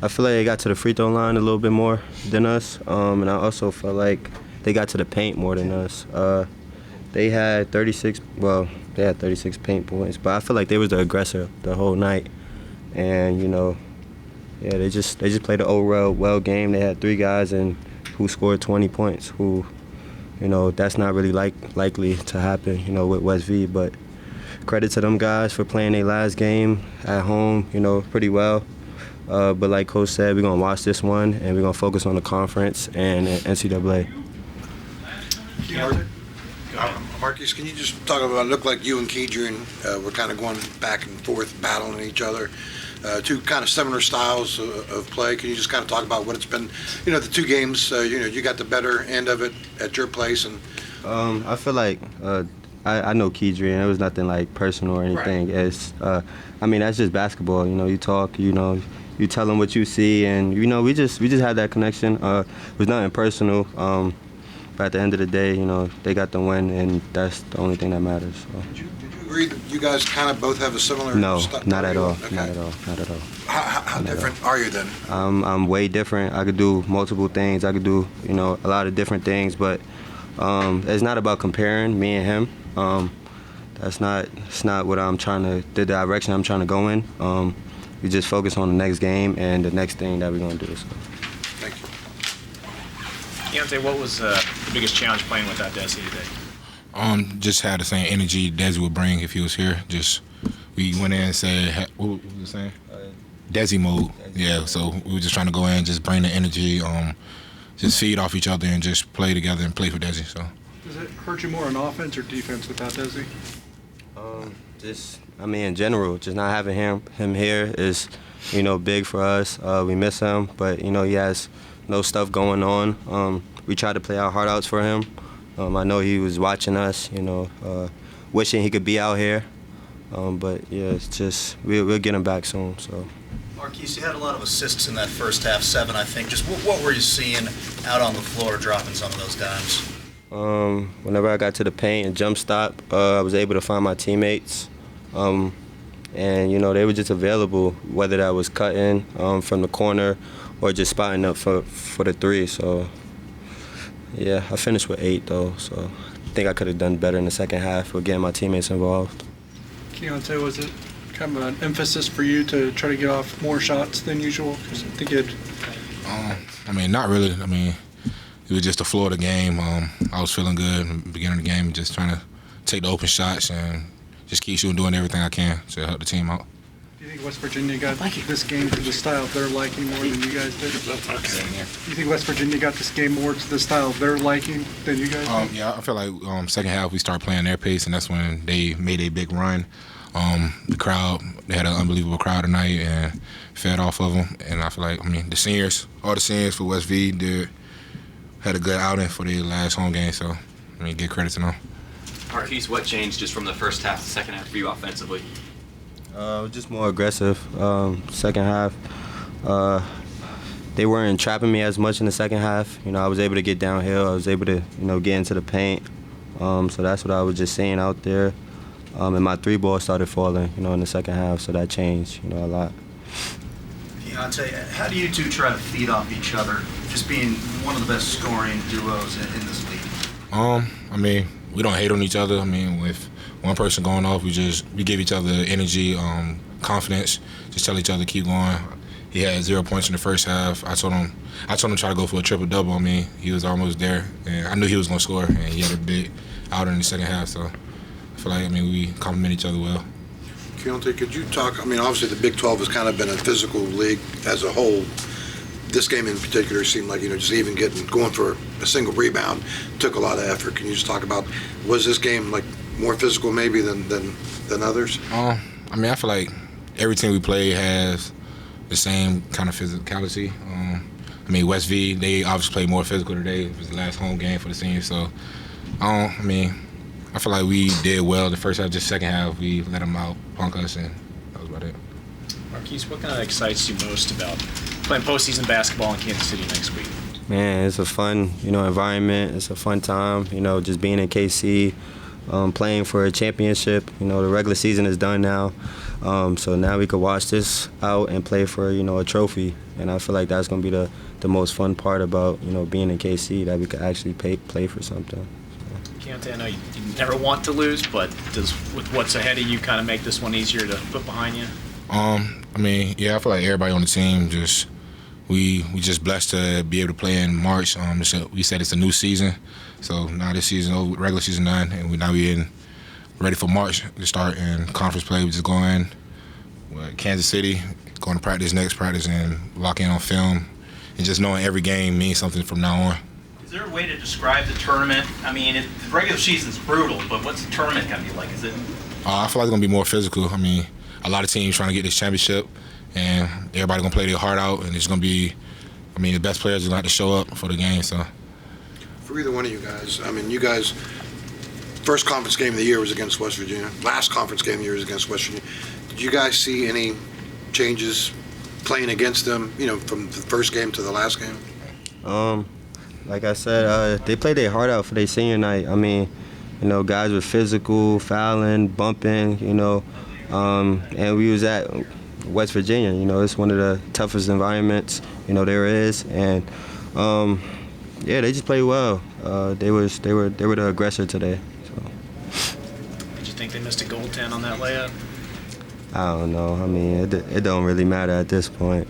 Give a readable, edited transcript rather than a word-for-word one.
I feel like they got to the free throw line a little bit more than us, and I also felt like they got to the paint more than us. They had 36. Well, they had 36 paint points, but I feel like they was the aggressor the whole night, and yeah, they just played an overall well game. They had 3 guys who scored 20 points. Who, that's not really likely to happen, with West V. But credit to them guys for playing their last game at home, pretty well. But like Coach said, we're gonna watch this one and we're gonna focus on the conference and NCAA. Markquis, can you just talk about? It looked like you and Keyontae were kind of going back and forth, battling each other. 2 kind of similar styles of play. Can you just kind of talk about what it's been? The 2 games. You got the better end of it at your place, and I feel like I know Keyontae, and it was nothing like personal or anything. Right. It's that's just basketball. You talk. You tell them what you see, and we just had that connection. It was nothing personal. But at the end of the day, they got the win, and that's the only thing that matters. So. Did you agree that you guys kind of both have a similar? No, style? not at all. Okay. Not at all. Not at all. How different are you then? I'm way different. I could do multiple things. I could do a lot of different things, but it's not about comparing me and him. It's not what the direction I'm trying to go in. We just focus on the next game and the next thing that we're gonna do. So. Thank you. Keyontae, what was the biggest challenge playing without Desi today? Just had the same energy Desi would bring if he was here. We went in and said, what was it saying? Desi mode. Yeah, so we were just trying to go in and just bring the energy, just feed off each other and just play together and play for Desi. So. Does it hurt you more on offense or defense without Desi? In general, just not having him here is, big for us. We miss him, but, he has no stuff going on. We tried to play our heart outs for him. I know he was watching us, wishing he could be out here. But, yeah, it's just we'll get him back soon. So. Markquis, you had a lot of assists in that first half, 7, I think. Just what were you seeing out on the floor dropping some of those dimes? Whenever I got to the paint and jump stop, I was able to find my teammates. And, they were just available, whether that was cutting from the corner or just spotting up for the 3. So, yeah, I finished with 8, though. So I think I could have done better in the second half with getting my teammates involved. Keyontae, was it kind of an emphasis for you to try to get off more shots than usual? Because I think it. Not really. It was just the flow of the game. I was feeling good in the beginning of the game, just trying to take the open shots and just keep shooting, doing everything I can to help the team out. Do you think West Virginia got this game to the style of their liking more than you guys did? You think West Virginia got this game more to the style of their liking than you guys did? Yeah, I feel like second half we started playing their pace, and that's when they made a big run. The crowd, they had an unbelievable crowd tonight and fed off of them. And I feel like, all the seniors for West V had a good outing for their last home game, so give credit to them. Markquis, what changed just from the first half to the second half for you offensively? Just more aggressive. Second half, they weren't trapping me as much in the second half. I was able to get downhill. I was able to, get into the paint. So that's what I was just seeing out there. And my 3 ball started falling, in the second half, so that changed, a lot. Keyontae, how do you 2 try to feed off each other, just being one of the best scoring duos in this league? We don't hate on each other. With one person going off, we give each other energy, confidence, just tell each other keep going. He had 0 points in the first half. I told him try to go for a triple-double on me. He was almost there, and I knew he was going to score, and he had a big outer in the second half, so I feel like, we complement each other well. Keyontae, could you talk? Obviously the Big 12 has kind of been a physical league as a whole. This game in particular seemed like, just even going for a single rebound took a lot of effort. Can you just talk about, was this game like more physical maybe than others? I feel like every team we play has the same kind of physicality. West V, they obviously played more physical today. It was the last home game for the seniors, so I feel like we did well the first half. Just second half, we let them out punk us, and that was about it. Markquis, what kind of excites you most about playing postseason basketball in Kansas City next week? Man, it's a fun, environment. It's a fun time, just being in KC, playing for a championship. The regular season is done now. So now we could watch this out and play for, a trophy. And I feel like that's going to be the most fun part about, being in KC, that we could actually play for something. Keyontae, I know you never want to lose, but does with what's ahead of you kind of make this one easier to put behind you? I feel like everybody on the team we just blessed to be able to play in March. We said it's a new season, so now this season, regular season done, and we ready for March to start in conference play. We just go in Kansas City, going to next practice, and lock in on film, and just knowing every game means something from now on. Is there a way to describe the tournament? I mean, the regular season's brutal, but what's the tournament going to be like? Is it? I feel like it's going to be more physical. A lot of teams trying to get this championship, and everybody going to play their heart out, and it's going to be, the best players are going to have to show up for the game. So, for either one of you guys, first conference game of the year was against West Virginia. Last conference game of the year was against West Virginia. Did you guys see any changes playing against them, from the first game to the last game? Like I said, they played their heart out for their senior night. Guys were physical, fouling, bumping, and we was at West Virginia. It's one of the toughest environments, there is. And, they just played well. They were the aggressor today. So. Did you think they missed a goaltend on that layup? I don't know. It don't really matter at this point.